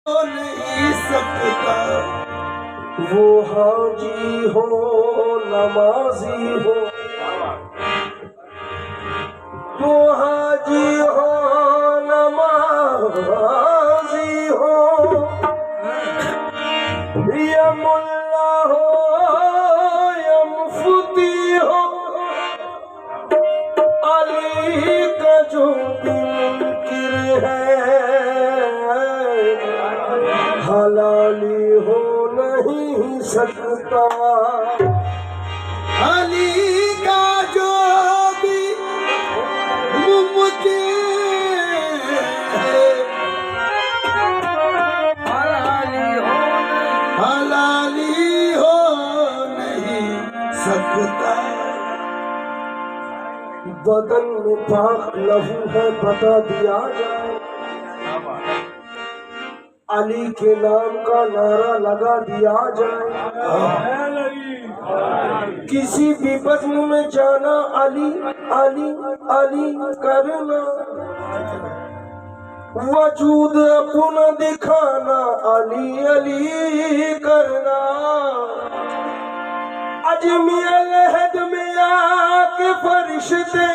नहीं सकता। वो हाजी हो नमाजी हो, वो हाजी हो नमाजी हो, या मुल्ला हो या मुफ्ती हो, अली का जो भी मुनकिर है हलाली हो नहीं सकता। अली का जो भी मुमकिन है हलाली हो नहीं सकता। बदन में पाक लहू है बता दिया जाए, अली के नाम का नारा लगा दिया जाए। किसी भी बज़्म में जाना अली अली अली करना, वजूद अपना दिखाना अली अली करना। अजमी अलहद में आके फरिश्ते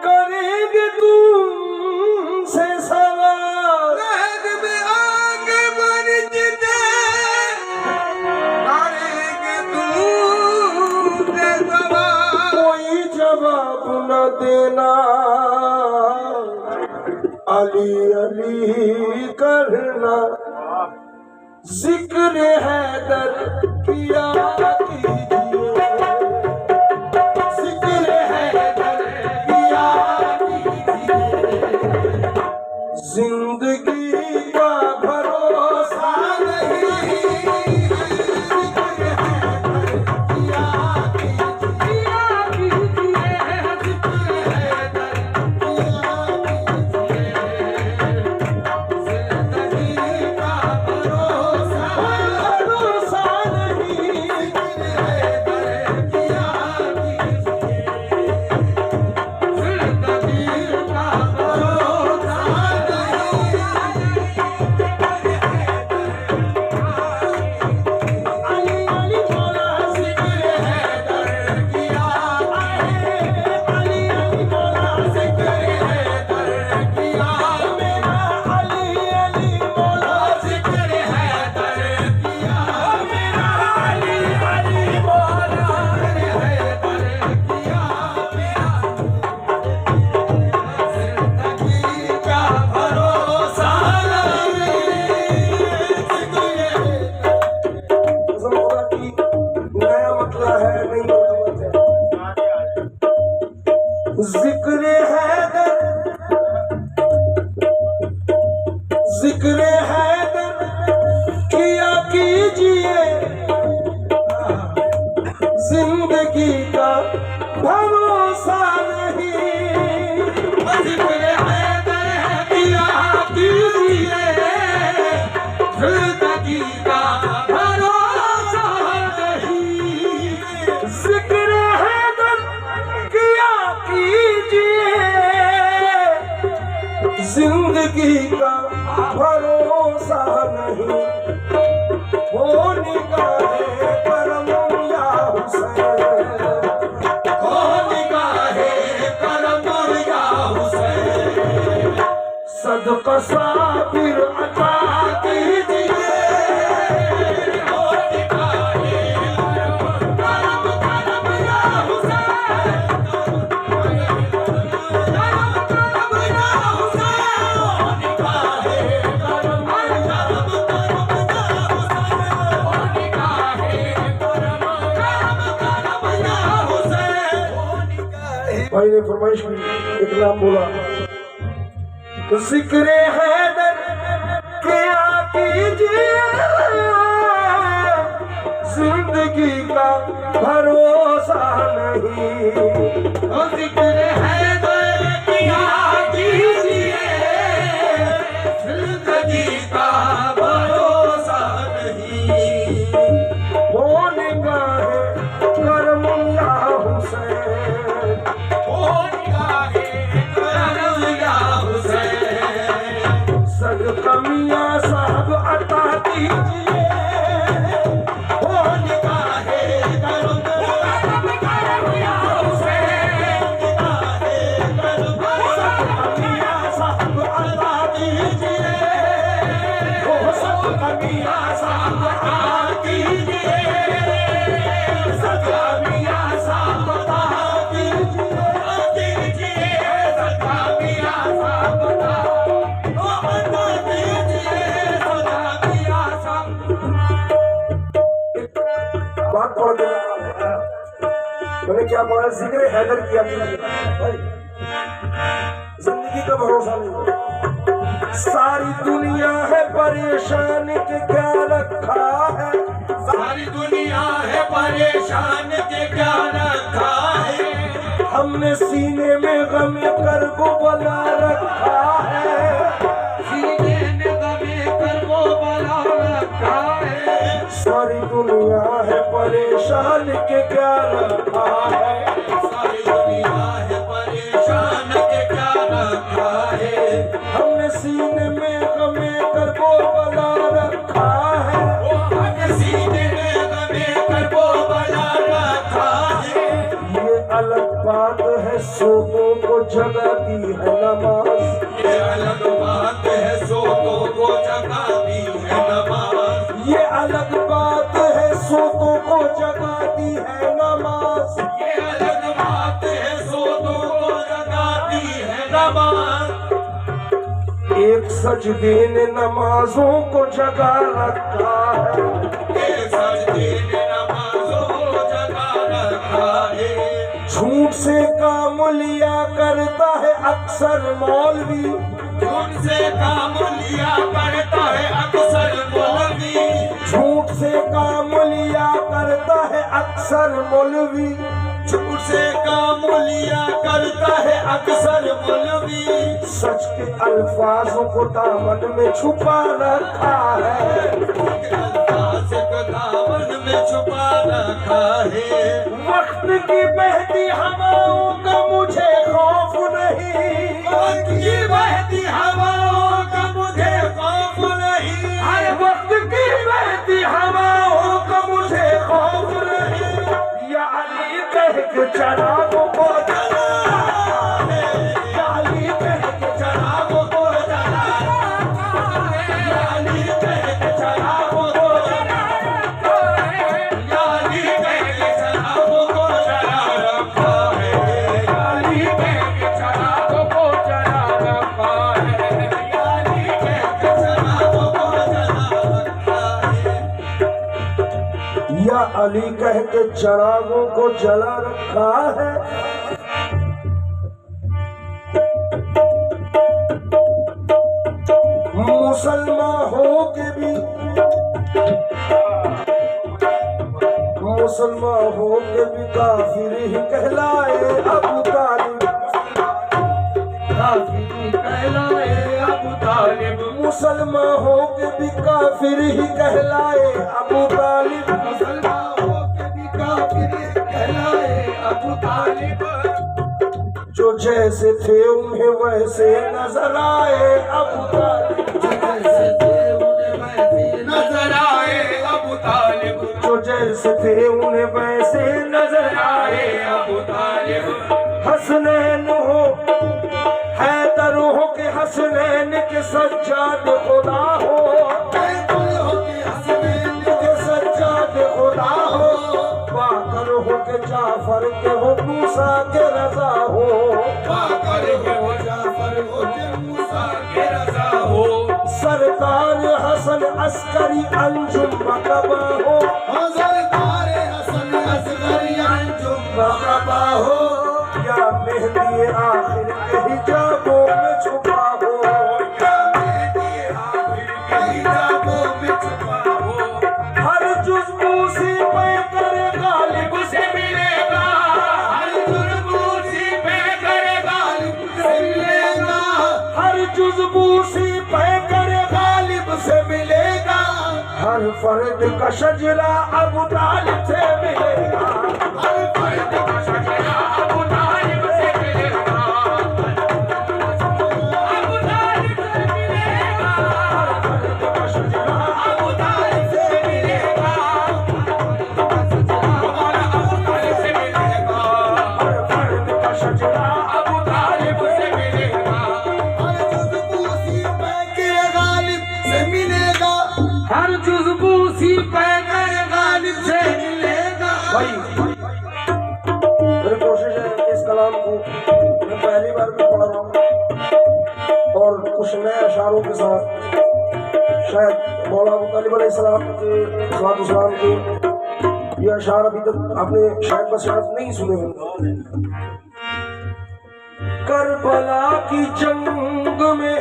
करेंगे तुमसे सवाल, अलहद में आके फरिश्ते करेंगे तुमसे सवाल। कोई जवाब न देना अली अली करना। जिक्र हैदर किया कीजिए, जिक्र हैदर किया कीजिए। जिंदगी का भरोसा नहीं, जिक्र हैदर किया कीजिए, जिक्र हैदर किया कीजिए। जिक्र हैदर, जिक्र हैदर किया कीजिए। जिंदगी का भरोसा नहीं, जिक्र हैदर किया कीजिए। जिंदगी का भरोसा नहीं, जिक्र हैदर किया कीजिए। जिंदगी का भरोसा नहीं, हो निगाहे करम या हुसैन, हो निगाहे करम या हुसैन। सदका साबिर अता कीजिए, हो निगाहे करम करम या हुसैन, करम या हुसैन। हो निगाहे करम करम या हुसैन, हो निगाहे करम करम या हुसैन। भाई ने फरमाइश की, एक नाम बोला, जिक्र हैदर क्या कीजिए। जिंदगी का भरोसा नहीं, जिक्र हैदर क्या कीजिए। जिंदगी का भरोसा नहीं, हो निगाहे करम या हुसैन, हो निगाहे करम या हुसैन। सदका क्या पढ़ा, जिक्र हैदर किया भाई, जिंदगी का भरोसा नहीं। सारी दुनिया है परेशान के क्या रखा है, सारी दुनिया है परेशान के क्या रखा है, हमने सीने में गम करबो बला रखा है, सीने में गमे कर वो बला रखा है। सारी दुनिया है परेशान के क्या रखा है, सारी दुनिया है परेशान के क्या रखा है, हमने सीने में गमे करबो बला रखा है, वो हमें सीने में गमे कर वो बला रखा है। ये अलग बात है सोतों को जगाती है नमाज, ये अलग बात है सोतों को जगाती है नमाज, ये अलग बात है सोतों को जगाती है नमाज, ये अलग बात है सोतों को जगाती है नमाज। एक सजदे ने नमाजों को जगा रखा है, एक सजदे ने नमाजों को जगा रखा है, झूठ से काम लिया करता है अक्सर मौलवी, झूठ से काम लिया करता है अक्सर मौलवी, झूठ से काम लिया करता है अक्सर मौलवी, झूठ से काम लिया करता है अक्सर मौलवी, सच के अल्फाजों को दामन में छुपा रखा है, अल्फाज को दामन में छुपा रखा है। वक्त की बहती हवाओं का मुझे खौफ नहीं, वक्त की बहती हवाओं का मुझे खौफ नहीं, हर वक्त की बहती हवाओं का मुझे खौफ नहीं, या अली कह के चरागों को जला है, या अली कह के चरागों को जला है, या अली कह के चरागों को जला है, या अली कह के चरागों को जला रखा है, या अली कह के चरागों को जला रखा है, या अली कह के चरागों को जला रखा है। या अली कह के चरागों को जला रखा है। मुसलमान हो के भी, मुसलमान हो के भी काफिर ही कहलाए अबू तालिब, काफिर कहलाए अबू तालिब, मुसलमान हो के भी काफिर ही कहलाए अबू तालिब, मुसलमान हो के भी काफिर कहलाए अबू तालिब, जो जैसे थे उन्हें वैसे नजर आए अबू तालिब, जैसे थे उन्हें वैसे नजर आए अबू तालिब, जो जैसे थे उन्हें वैसे नजर आए अबू तालिब, हसनैन हो हैदर हो के हसनैन के सज्जाद खुदा हो, के सज्जाद खुदा हो, बाकर हो के जाफर के हो मूसा के रजा हो, बाकर हो जाफर हो के मूसा के रजा हो, सरकार हसन अस्करी अंजुम मकबा हो, सरकार हसन अस्करी अंजुम मकबा हो, या मेहदी आखिर के हिजाबों में छुपा हो, या मेहदी आखिर के हिजाबों में छुपा हो, हर जुज़्बू सी पैकर गालिब से मिलेगा, हर जुर्मू सी पैकर गालिब से मिलेगा, हर जुज़्बू सी पैकर गालिब से मिलेगा, हर फर्द का शजरा अबू तालिब से मिलेगा, हर फर्द का शजरा अबू तालिब से मिलेगा, अबू तालिब से मिलेगा, हर फर्द का शजरा अबू तालिब से मिलेगा, अबू तालिब से मिलेगा, हर फर्द का शजरा अबू तालिब से मिलेगा, हर जुज़्बू सी पैकर गालिब से मिलेगा, हर जुज़्बू सी पैकर गालिब से मिलेगा। भाई मेरी कोशिश है कि इस कलाम को मैं पहली बार भी पढ़ रहा हूँ और कुछ नए अशारों के साथ, शायद मौला अबू तालिब अलैहिस्सलाम के सलाम के ये अशार अभी तक आपने शायद बशायद नहीं सुने होंगे। करबला की जंग में,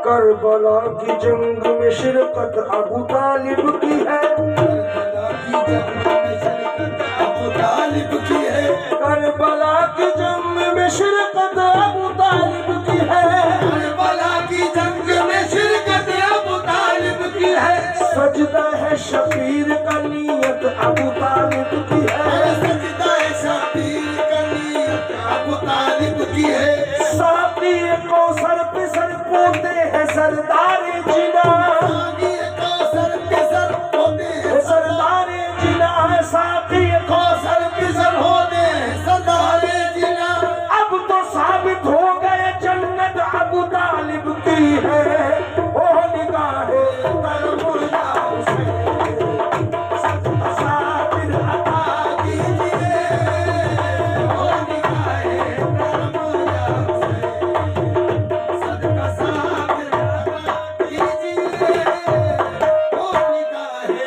करबला की जंग में शिरकत अबू तालिब की है। करबला की जंग में शिरकत अबू तालिब की है। करबला की जंग में शिरकत अबू तालिब की है। सजदा है शबीर का नियत अबू तालिब की है। सजदा है शबीर का नियत अबू तालिब की है। साकी कौसर पे सर पोते हैं सरदारे जिना। कौसर पे सर होते हैं सरदारे जिना। साकी कौसर पे सर होते हैं सरदारे जिना। अब तो साबित हो गए जन्नत अबू तालिब की है। ओ निगाहे करबला से साबिर अता कीजिए। ओ निगाहे करबला से सदका साबिर अता कीजिए। ओ निगाहे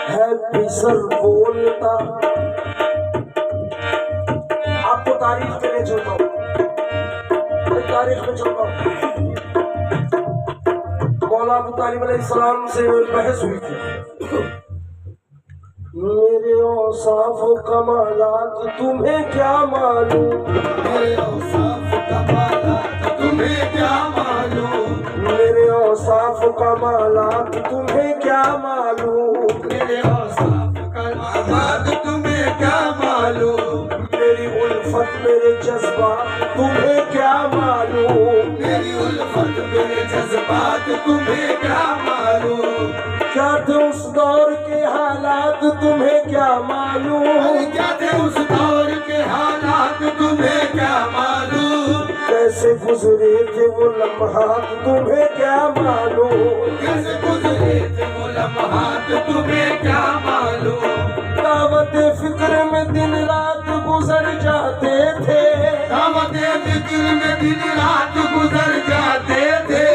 है फिसर बोलता। आपको तारीफ के लिए छोड़ता हूँ, तारीफ में छोड़ता हूँ। मौला अबू तालिब अलैहिस्सलाम से बहस हुई थी। मेरे औसाफ कमालात तुम्हें क्या मालूम। मेरे औसाफ कमालात तुम्हें क्या मालूम। मेरे औसाफ कमालात तुम्हें क्या मालूम। मेरे औसाफ कमालात तुम्हें क्या मालूम। मेरी उल्फत मेरे जज्बात तुम्हें क्या मालूम। मेरी उल्फत मेरे जज्बात तुम्हें क्या मालूम। क्या थे उस दौर के हालात तुम्हें क्या मालूम। क्या थे उस दौर के हालात तुम्हें क्या मालूम। कैसे गुजरे थे वो लम्हात तुम्हें क्या मालूम। कैसे गुजरे थे वो लम्हात तुम्हें क्या मालूम। दावत फिक्र में दिन रात गुजर जाते थे। दावत फिक्र में दिन रात गुजर जाते थे।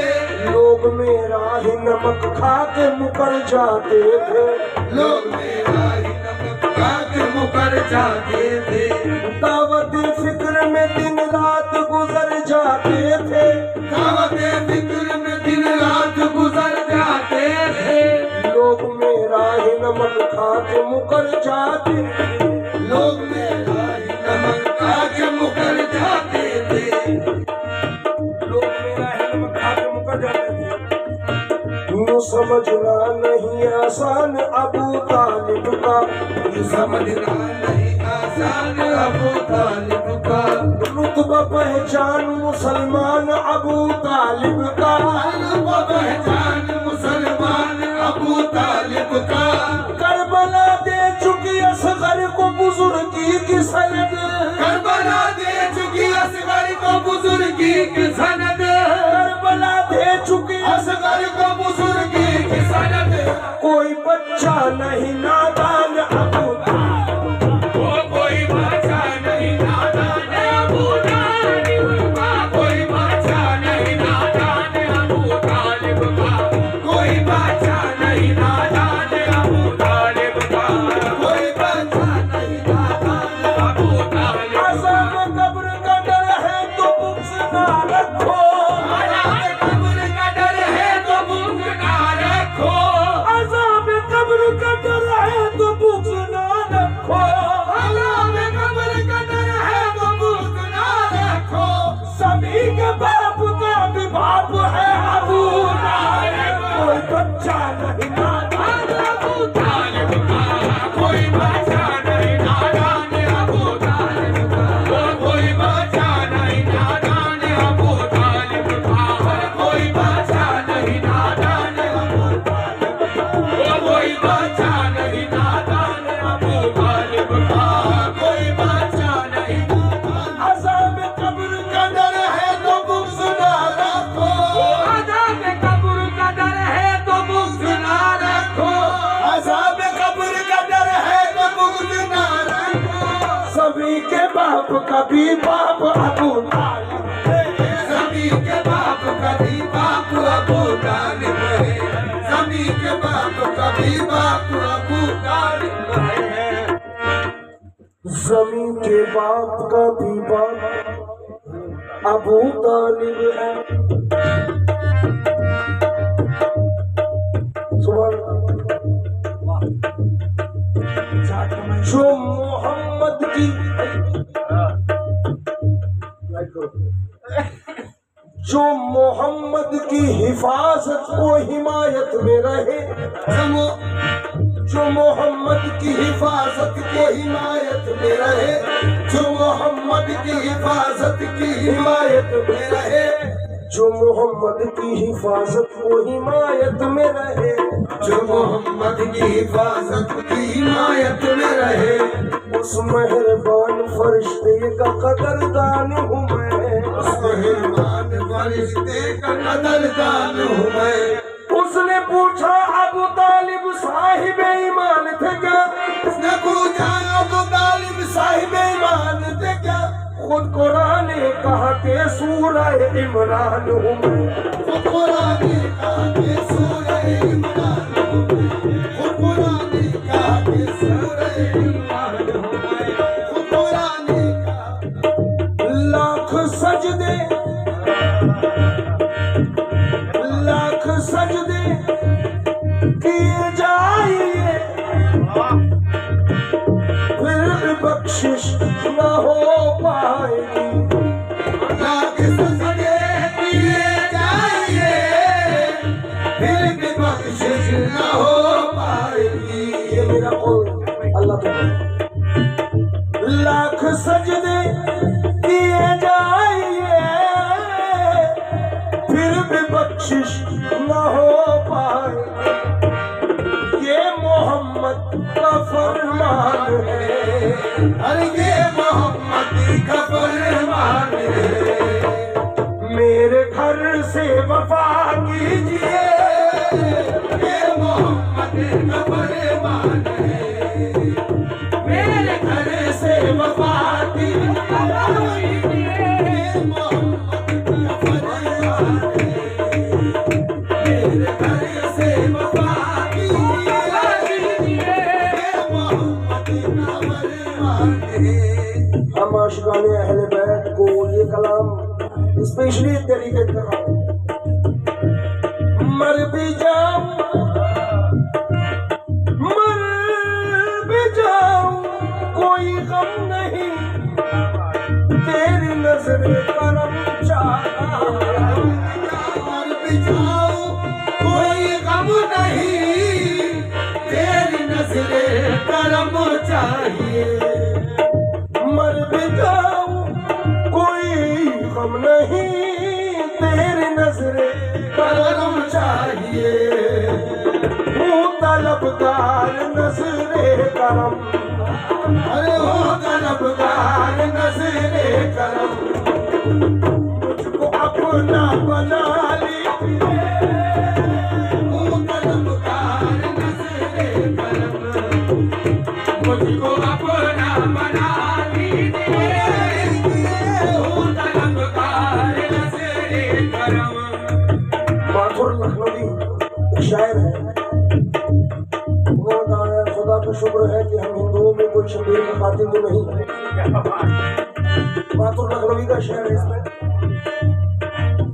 लोग मेरा ही नमक खा के मुकर जाते थे। लोग मेरा ही नमक खा के मुकर जाते थे। दावत फिक्र में दिन रात गुजर जाते थे। दावत फिक्र में दिन रात गुजर जाते थे। लोग मेरा ही नमक खा के मुकर जाते थे। लोग मेरा ही नमक खा के मुकर जाते थे। लोग मेरा ही नमक खा के मुकर जाते थे। यूं समझना नहीं आसान अबू तालिब का। यूं समझना नहीं आसान अबू तालिब का। रुतबा पहचान मुसलमान अबू तालिब का। रुतबा पहचान मुसलमान अबू तालिब का। करबला दे चुकी असगर को बुजुर्गी की सनद। करबला दे चुकी असगर को बुजुर्गी की सनद। करबला दे चुकी असगर को बुजुर्गी की सनद। कोई बच्चा नहीं नादान अबू कोई बच्चा नहीं नादान अबू तालिब का। कोई बच्चा नहीं नादान अबू तालिब का। कोई बच्चा नहीं नादान अबू तालिब का। कोई बच्चा नहीं नादान अबू तालिब का। अज़ाब कब्र का डर है तो बुक्स ना रखो। अज़ाब कब्र का डर है तो बुक्स ना रखो। अज़ाब कब्र का डर है तो बुक्स ना रखो। अज़ाब कब्र का डर है तो बुक्स ना रखो। सभी के बाप का भी बाप है अबू तालिब। कोई बच्चा नहीं नादान अबू तालिब का। कोई बच्चा नहीं नादान अबू तालिब का। कोई बच्चा नहीं नादान अबू तालिब का। कोई बच्चा नहीं नादान अबू तालिब का। कोई बच्चा नहीं नादान अबू तालिब का। कोई बच्चा नहीं नादान। अज़ाब कब्र का डर है तो बुक्स ना रखो। अज़ाब कब्र का डर है तो बुक्स ना रखो। अज़ाब कब्र का डर है तो बुक्स ना रखो। सभी के बाप का भी बाप अबू तालिब। सभी के बाप का भी बाप भी बाप अबू तालिब है। जमीन के बाप का भी बाप अबू तालिब है। जो मोहम्मद की जो मोहम्मद की हिफाजत को हिमायत में रहे, जो मोहम्मद की हिफाजत को हिमायत में रहे, जो मोहम्मद की हिफाजत की हिमायत में रहे, जो मोहम्मद की हिफाजत को हिमायत में रहे, जो मोहम्मद की हिफाजत की हिमायत में रहे, उस मेहरबान फरिश्ते का कदरदान हूँ मैं, उस मेहरबान फरिश्ते का कदरदान हूँ मैं। उसने पूछा अबू तालिब साहिब ईमान थे क्या? उसने पूछा अबू तालिब साहिब ईमान थे क्या? खुद कुरान ने कहा कि सूरह इमरान हूँ मैं, खुद कुरान ने कहा कि सूरह इमरान हूँ मैं, खुद कुरान ने कहा कि सूरह इमरान हूँ मैं, खुद कुरान ने कहा। लाख सजदे किए जाइए, फिर भी बख्शिश न हो पाएगी। लाख सजदे किए जाइए, फिर भी बख्शिश न हो पाएगी। ये मेरा कौल अल्लाह ताला। लाख सजदे किए जाइए, फिर भी बख्शिश न हो पाएगी। ये मोहम्मद का फरमान है, अरे ये मोहम्मद का फरमान है। मेरे घर से वफा कीजिए, ये मोहम्मद का फरमान है। मेरे घर से वफा कीजिए, ये मोहम्मद का फरमान है। मेरे घर से वफा हम आशिकाने अहले बैत को ये कलाम स्पेशली डेडिकेट कर रहा हूँ। मर भी जाऊं, मर भी जाऊं, कोई गम नहीं, तेरी नजर करम चाहा। मर भी जाऊं, कोई गम नहीं, तेरी नजर करम चाहिए। मर भी जाऊं, कोई गम नहीं, तेरी नजरे करम चाहिए। हूँ तलबगार नजरे करम, अरे वो तलबगार नजरे करम, मुझको अपना बना लीजिए। वो तलबगार नजरे करम, मुझको अपना बना माथुर लखनवी एक शायर है, उन्होंने कहा है खुदा का शुक्र है कि हम हिंदुओं में कोई शबीर का कातिल तो नहीं है। माथुर लखनवी का शेर है इसमें,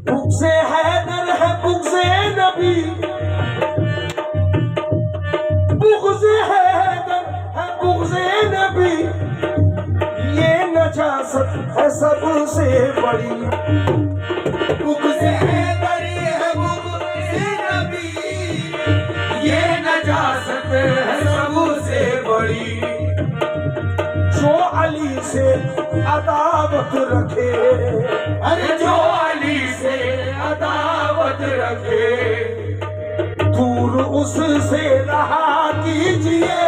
बुग़्ज़े हैदर है बुग़्ज़े नबी, बुग़्ज़े हैदर है बुग़्ज़े नबी, ये नजासत है सबसे बड़ी। बुग़्ज़े हैदर है बुग़्ज़े नबी, ये नजासत है सबसे बड़ी। जो अली से अदावत रखे, अरे जो अली से अदावत रखे, दूर उससे रहा कीजिए।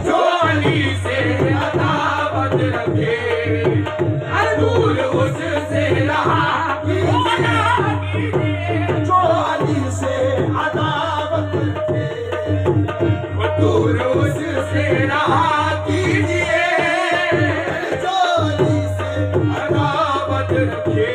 जो अली से अदावत रखे, अरे दूर उससे रहा कीजिए। जो अली से अदावत रखे, दूर उससे रहा कीजिए। जो अली से अदावत रखे,